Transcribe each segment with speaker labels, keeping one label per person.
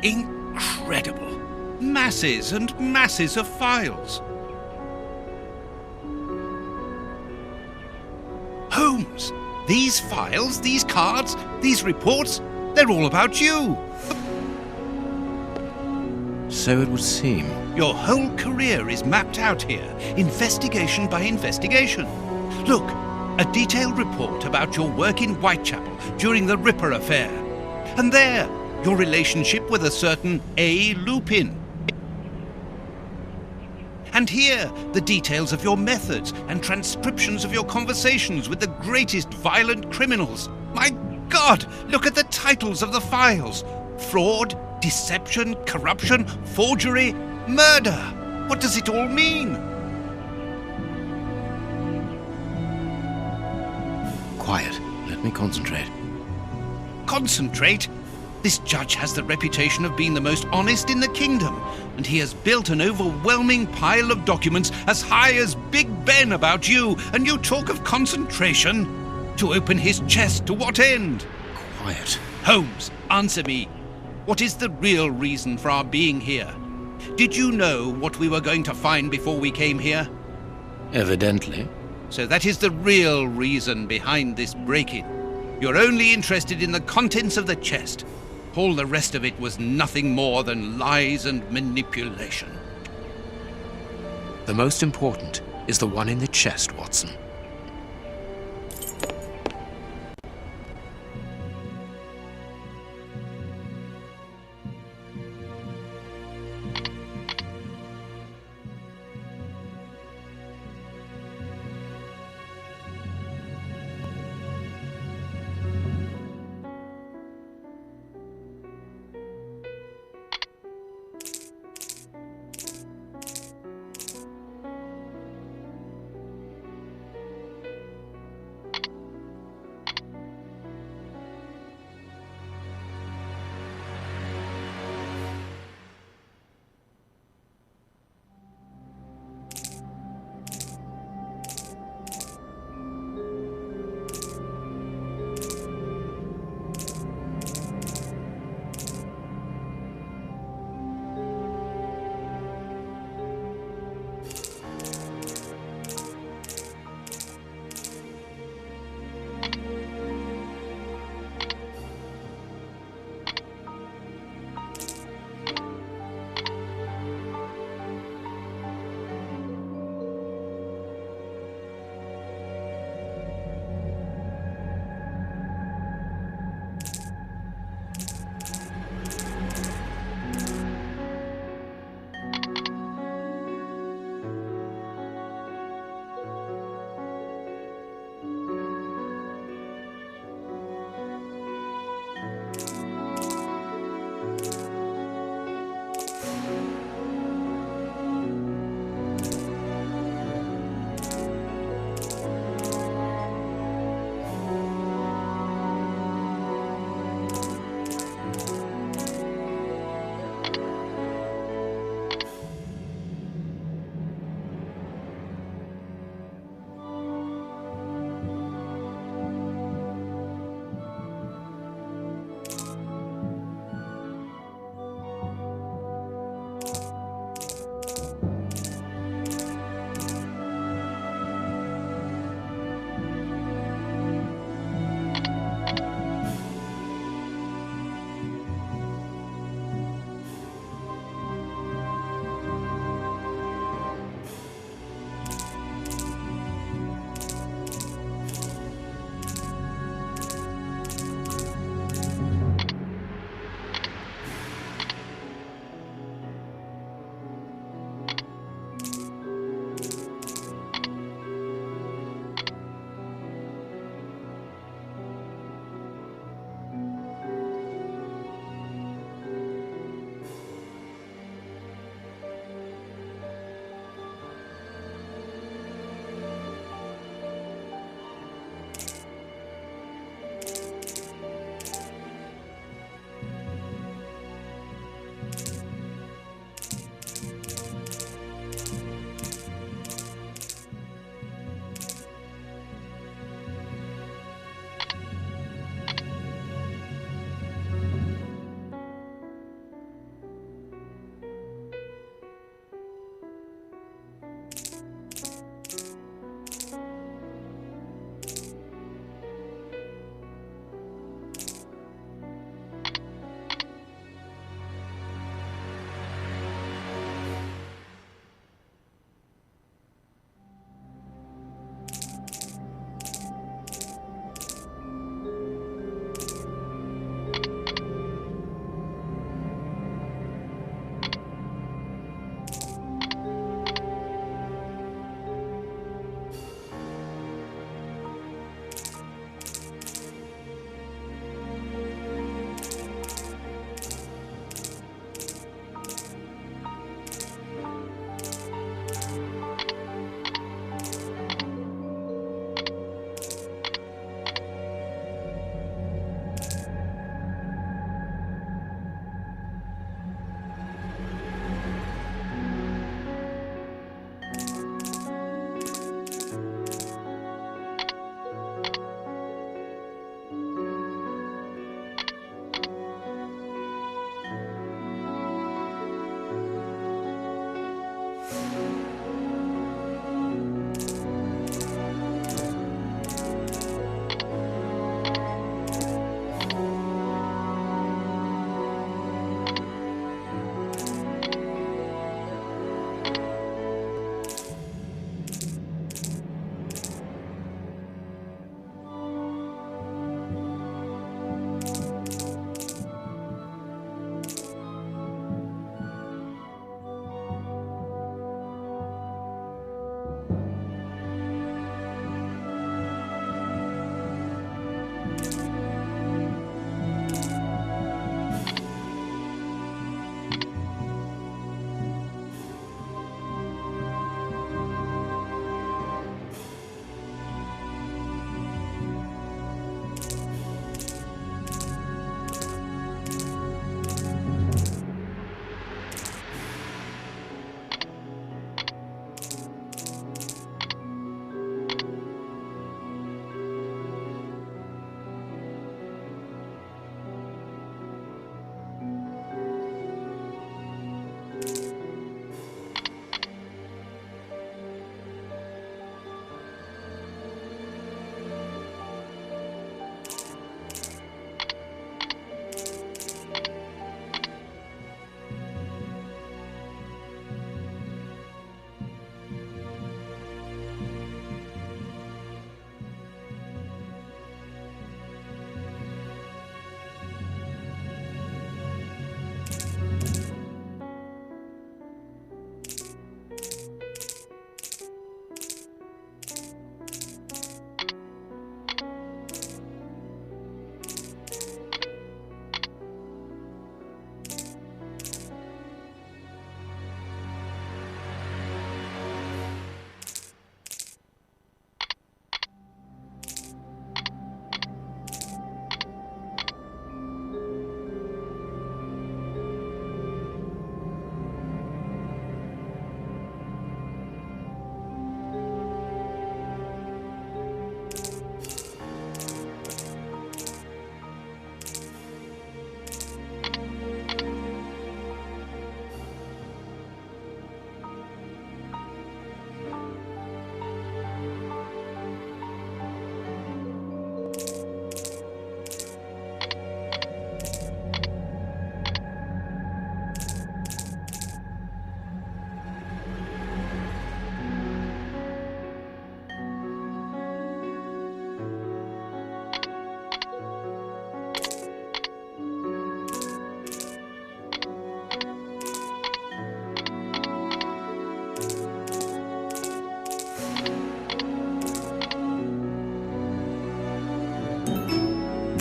Speaker 1: Incredible. Masses and masses of files. Holmes, these files, these cards, these reports, they're all about you.
Speaker 2: So it would seem.
Speaker 1: Your whole career is mapped out here, investigation by investigation. Look, a detailed report about your work in Whitechapel during the Ripper affair. And there, your relationship with a certain A. Lupin. And here, the details of your methods and transcriptions of your conversations with the greatest violent criminals. My God, look at the titles of the files. Fraud, deception, corruption, forgery, murder. What does it all mean?
Speaker 2: Quiet. Let me concentrate.
Speaker 1: Concentrate? This judge has the reputation of being the most honest in the kingdom, and he has built an overwhelming pile of documents as high as Big Ben about you, and you talk of concentration? To open his chest to what end?
Speaker 2: Quiet.
Speaker 1: Holmes, answer me. What is the real reason for our being here? Did you know what we were going to find before we came here?
Speaker 2: Evidently.
Speaker 1: So that is the real reason behind this break-in. You're only interested in the contents of the chest. All the rest of it was nothing more than lies and manipulation.
Speaker 2: The most important is the one in the chest, Watson.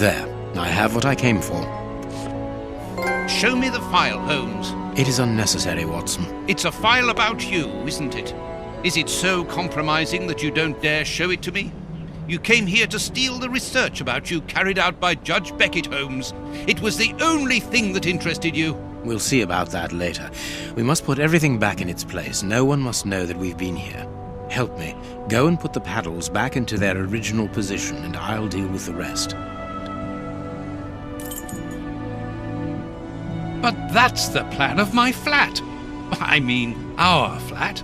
Speaker 2: There, I have what I came for.
Speaker 1: Show me the file, Holmes.
Speaker 2: It is unnecessary, Watson.
Speaker 1: It's a file about you, isn't it? Is it so compromising that you don't dare show it to me? You came here to steal the research about you carried out by Judge Beckett, Holmes. It was the only thing that interested you.
Speaker 2: We'll see about that later. We must put everything back in its place. No one must know that we've been here. Help me. Go and put the paddles back into their original position, and I'll deal with the rest.
Speaker 1: But that's the plan of my flat. I mean, our flat.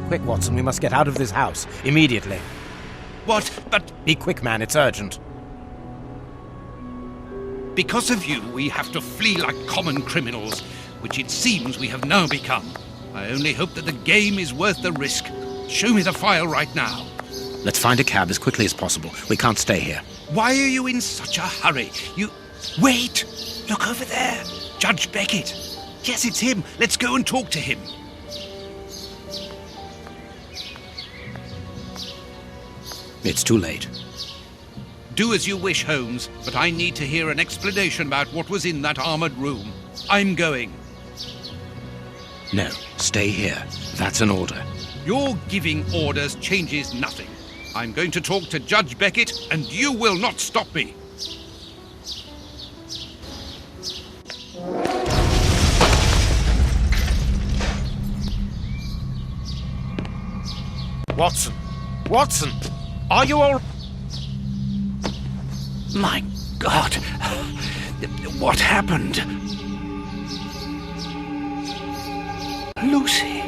Speaker 2: Quick, Watson, we must get out of this house. Immediately.
Speaker 1: What? But
Speaker 2: Be quick, man. It's urgent.
Speaker 1: because of you, we have to flee like common criminals, which it seems we have now become. I only hope that the game is worth the risk. Show me the file right now.
Speaker 2: Let's find a cab as quickly as possible. We can't stay here.
Speaker 1: Why are you in such a hurry? Wait! Look over there! Judge Beckett! Yes, it's him. Let's go and talk to him.
Speaker 2: It's too late.
Speaker 1: Do as you wish, Holmes, but I need to hear an explanation about what was in that armored room. I'm going.
Speaker 2: No, stay here. That's an order.
Speaker 1: Your giving orders changes nothing. I'm going to talk to Judge Beckett, and you will not stop me.
Speaker 2: Watson! Watson! Are you all...
Speaker 1: My God! What happened? Lucy!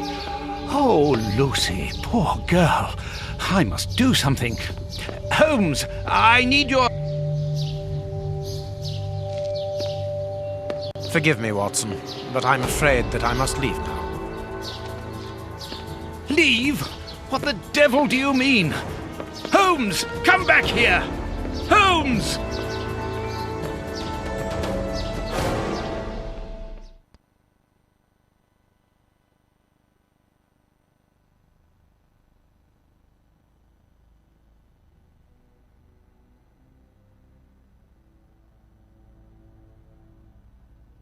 Speaker 1: Oh, Lucy, poor girl. I must do something. Holmes, I need your...
Speaker 2: Forgive me, Watson, but I'm afraid that I must leave now.
Speaker 1: Leave? What the devil do you mean? Holmes, come back here! Holmes!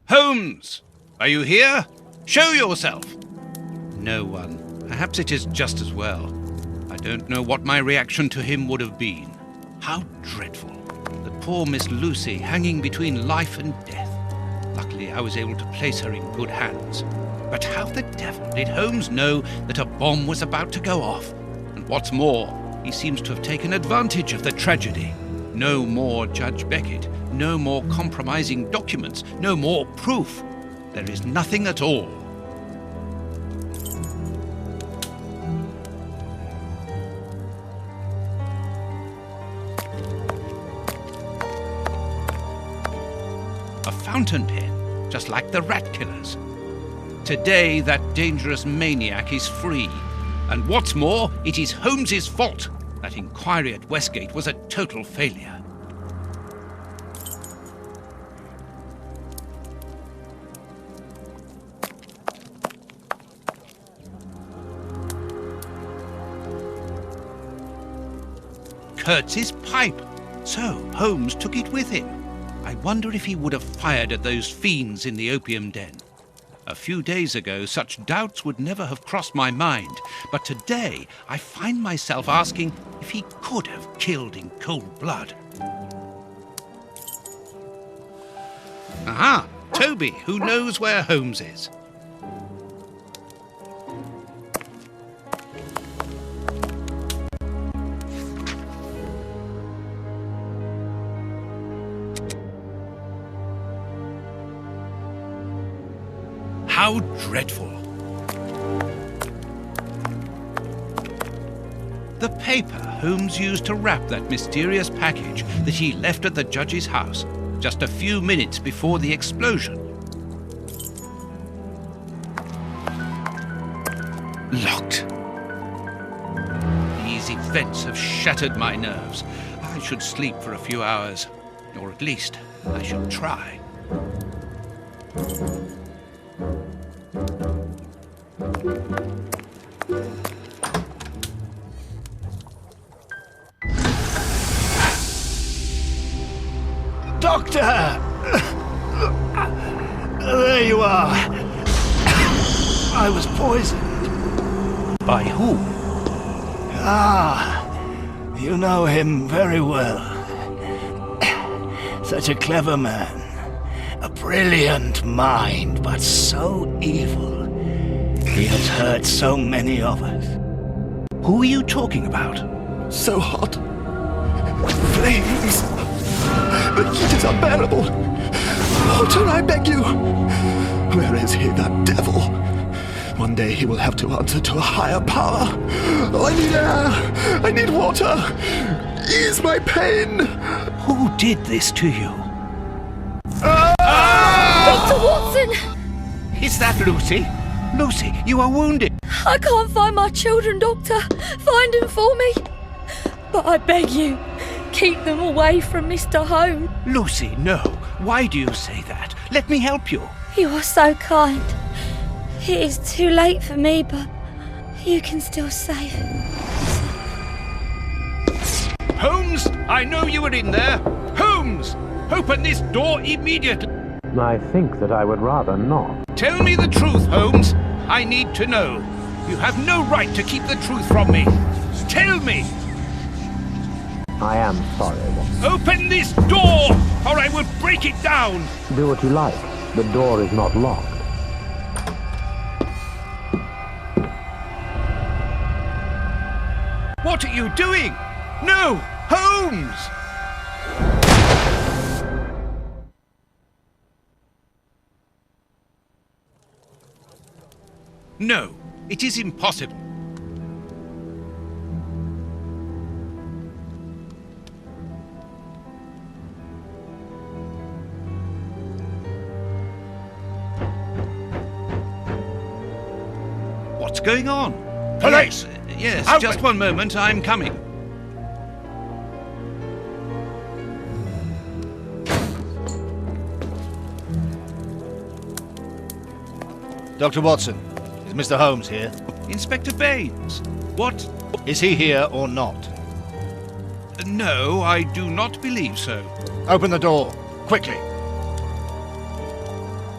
Speaker 1: Holmes! Are you here? Show yourself! No one. Perhaps it is just as well. I don't know what my reaction to him would have been. How dreadful. That poor Miss Lucy hanging between life and death. Luckily, I was able to place her in good hands. But how the devil did Holmes know that a bomb was about to go off? And what's more, he seems to have taken advantage of the tragedy. No more Judge Beckett. No more compromising documents. No more proof. There is nothing at all. A fountain pen, just like the rat killers. Today, that dangerous maniac is free. And what's more, it is Holmes's fault. That inquiry at Westgate was a total failure. Kurtz's pipe. So Holmes took it with him. I wonder if he would have fired at those fiends in the opium den. A few days ago, such doubts would never have crossed my mind, but today I find myself asking if he could have killed in cold blood. Aha! Toby, who knows where Holmes is. How dreadful. The paper Holmes used to wrap that mysterious package that he left at the judge's house just a few minutes before the explosion. Locked. These events have shattered my nerves. I should sleep for a few hours, or at least I should try.
Speaker 3: Doctor! There you are. I was poisoned.
Speaker 1: By who?
Speaker 3: Ah, you know him very well. Such a clever man. A brilliant mind, but so evil. He has hurt so many of us.
Speaker 1: Who are you talking about?
Speaker 3: So hot. Flames. The heat is unbearable. Water, I beg you. Where is he, that devil? One day he will have to answer to a higher power. Oh, I need air. I need water. Ease my pain.
Speaker 1: Who did this to you?
Speaker 4: Dr. Watson!
Speaker 1: Is that Lucy? Lucy, you are wounded.
Speaker 4: I can't find my children, Doctor. Find them for me. But I beg you, keep them away from Mr. Holmes.
Speaker 1: Lucy, no. Why do you say that? Let me help you.
Speaker 4: You are so kind. It is too late for me, but you can still save.
Speaker 1: Holmes, I know you are in there. Holmes, open this door immediately.
Speaker 2: I think that I would rather not.
Speaker 1: Tell me the truth, Holmes. I need to know. You have no right to keep the truth from me. Tell me.
Speaker 2: I am sorry, Watson.
Speaker 1: Open this door, or I will break it down.
Speaker 2: Do what you like. The door is not locked.
Speaker 1: What are you doing? No, Holmes! No, it is impossible. What's going on?
Speaker 3: Police!
Speaker 1: Yes,
Speaker 3: Open!
Speaker 1: just one moment, I'm coming.
Speaker 3: Dr. Watson, is Mr. Holmes here?
Speaker 1: Inspector Baines, what?
Speaker 3: Is he here or not?
Speaker 1: No, I do not believe so.
Speaker 3: Open the door, quickly.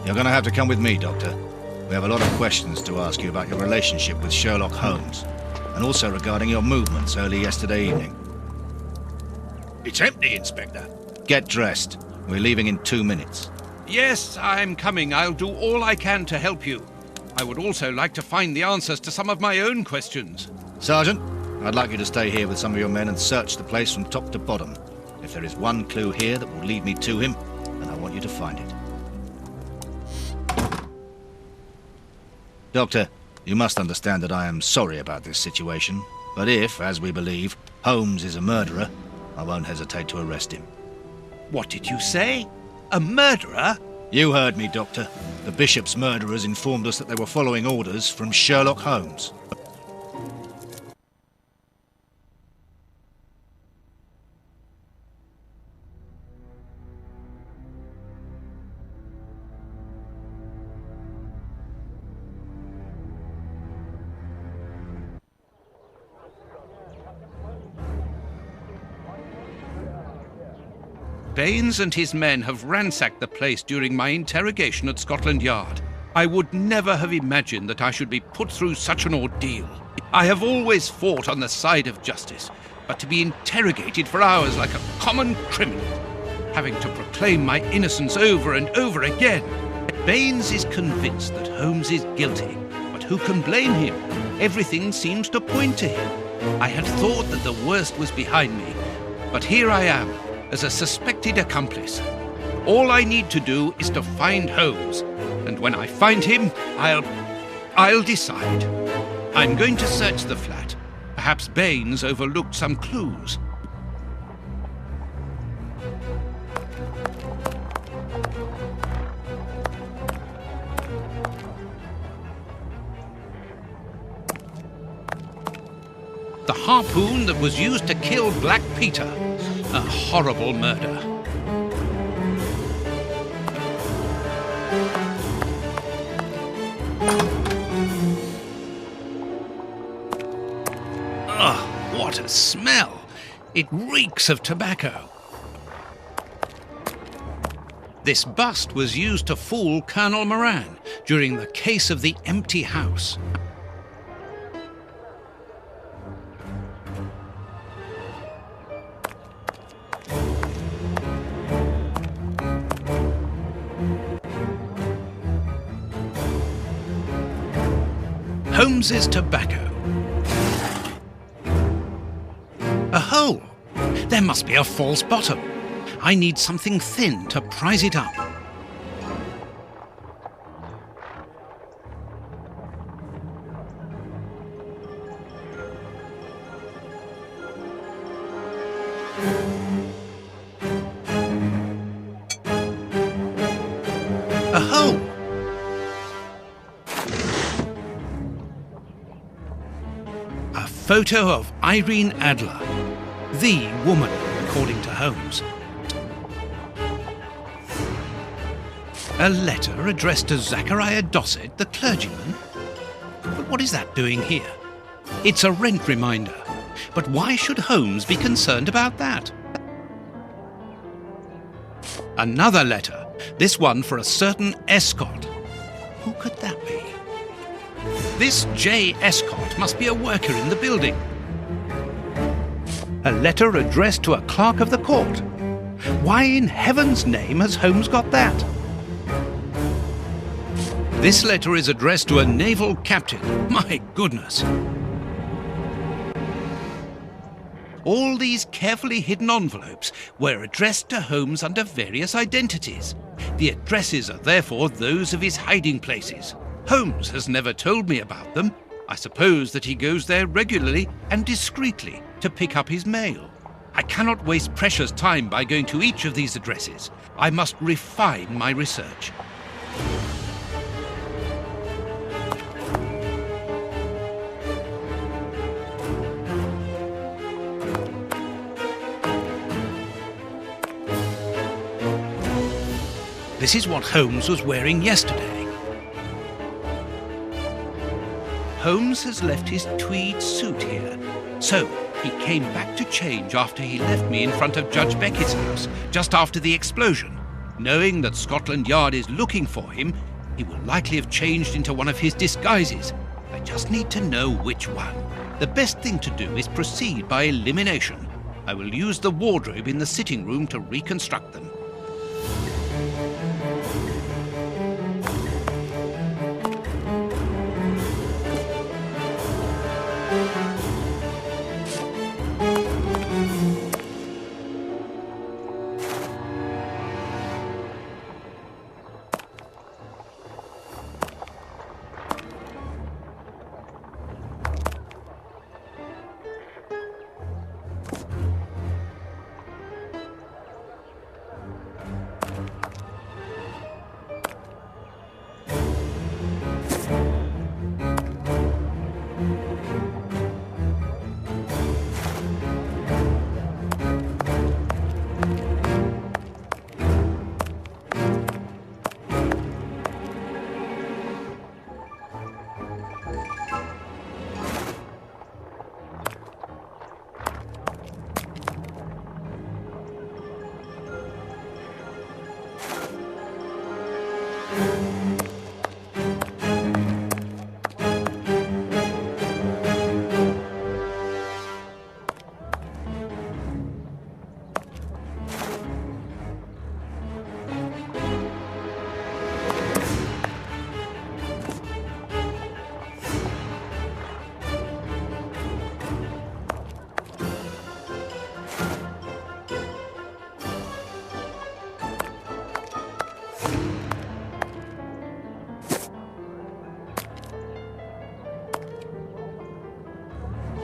Speaker 3: You're going to have to come with me, Doctor. We have a lot of questions to ask you about your relationship with Sherlock Holmes, and also regarding your movements early yesterday evening. It's empty, Inspector. Get dressed. We're leaving in 2 minutes.
Speaker 1: Yes, I'm coming. I'll do all I can to help you. I would also like to find the answers to some of my own questions.
Speaker 3: Sergeant, I'd like you to stay here with some of your men and search the place from top to bottom. If there is one clue here that will lead me to him, then I want you to find it. Doctor, you must understand that I am sorry about this situation, but if, as we believe, Holmes is a murderer, I won't hesitate to arrest him.
Speaker 1: What did you say? A murderer?
Speaker 3: You heard me, Doctor. The Bishop's murderers informed us that they were following orders from Sherlock Holmes.
Speaker 1: Baines and his men have ransacked the place during my interrogation at Scotland Yard. I would never have imagined that I should be put through such an ordeal. I have always fought on the side of justice, but to be interrogated for hours like a common criminal, having to proclaim my innocence over and over again. Baines is convinced that Holmes is guilty, but who can blame him? Everything seems to point to him. I had thought that the worst was behind me, but here I am, as a suspected accomplice. All I need to do is to find Holmes, and when I find him, I'll decide. I'm going to search the flat. Perhaps Baines overlooked some clues. The harpoon that was used to kill Black Peter. A horrible murder. smell! It reeks of tobacco. This bust was used to fool Colonel Moran during the case of the empty house. Holmes's tobacco. A hole! There must be a false bottom. I need something thin to prise it up. A hole! A photo of Irene Adler, the woman, according to Holmes. A letter addressed to Zachariah Dossett, the clergyman? But what is that doing here? It's a rent reminder. But why should Holmes be concerned about that? Another letter, this one for a certain Escott. Who could that be? This J. Escott must be a worker in the building. A letter addressed to a clerk of the court. Why in heaven's name has Holmes got that? This letter is addressed to a naval captain. My goodness. All these carefully hidden envelopes were addressed to Holmes under various identities. The addresses are therefore those of his hiding places. Holmes has never told me about them. I suppose that he goes there regularly and discreetly to pick up his mail. I cannot waste precious time by going to each of these addresses. I must refine my research. This is what Holmes was wearing yesterday. Holmes has left his tweed suit here, so he came back to change after he left me in front of Judge Beckett's house, just after the explosion. Knowing that Scotland Yard is looking for him, he will likely have changed into one of his disguises. I just need to know which one. The best thing to do is proceed by elimination. I will use the wardrobe in the sitting room to reconstruct them.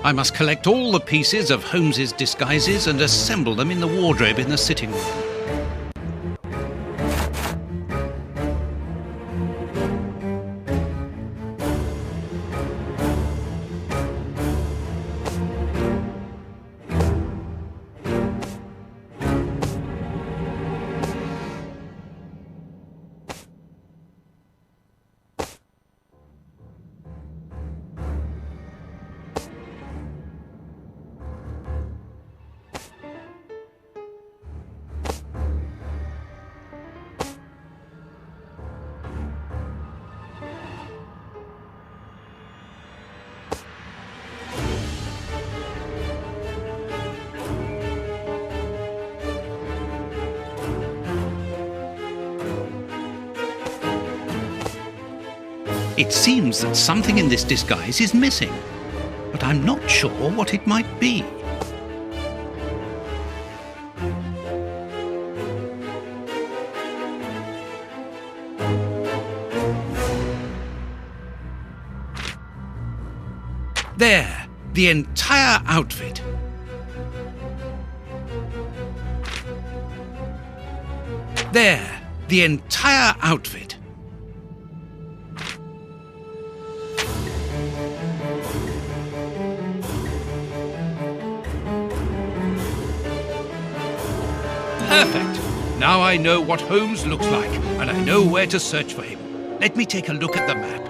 Speaker 1: I must collect all the pieces of Holmes's disguises and assemble them in the wardrobe in the sitting room. It seems that something in this disguise is missing, but I'm not sure what it might be. There, the entire outfit. There, the entire outfit. Perfect! Now I know what Holmes looks like, and I know where to search for him. Let me take a look at the map.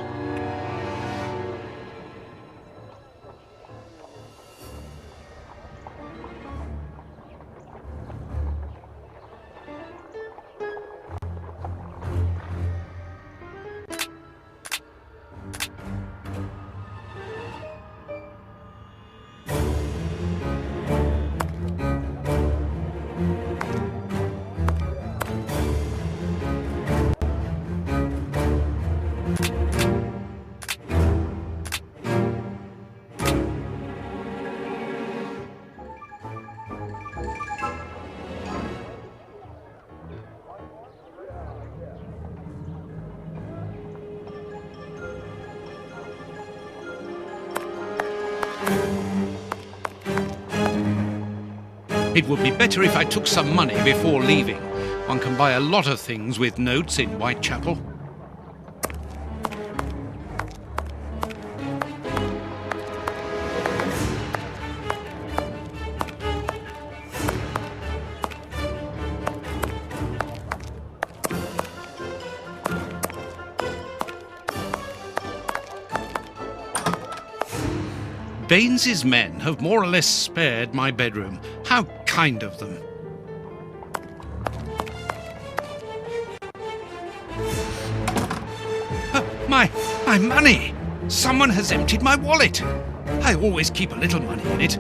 Speaker 1: It would be better if I took some money before leaving. One can buy a lot of things with notes in Whitechapel. Baines's men have more or less spared my bedroom. How kind of them. My money! Someone has emptied my wallet. I always keep a little money in it.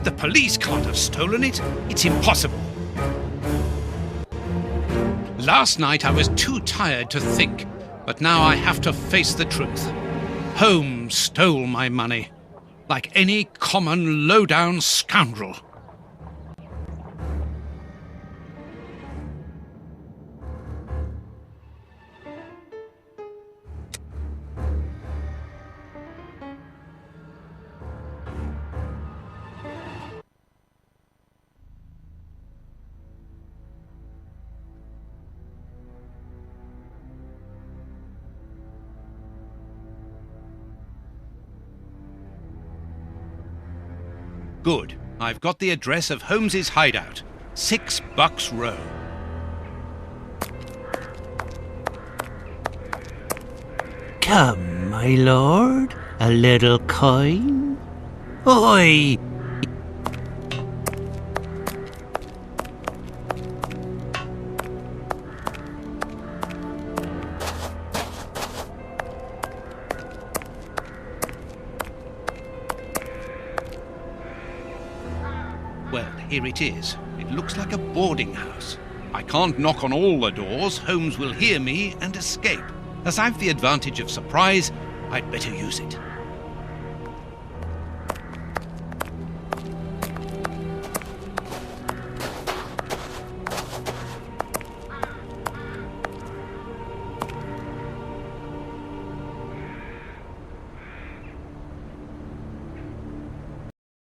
Speaker 1: The police can't have stolen it. It's impossible. Last night I was too tired to think, but now I have to face the truth. Holmes stole my money. Like any common low-down scoundrel. Good. I've got the address of Holmes's hideout. 6 Bucks Row.
Speaker 5: Come, my lord, a little coin? Oi!
Speaker 1: Well, here it is. It looks like a boarding house. I can't knock on all the doors. Holmes will hear me and escape. As I've the advantage of surprise, I'd better use it.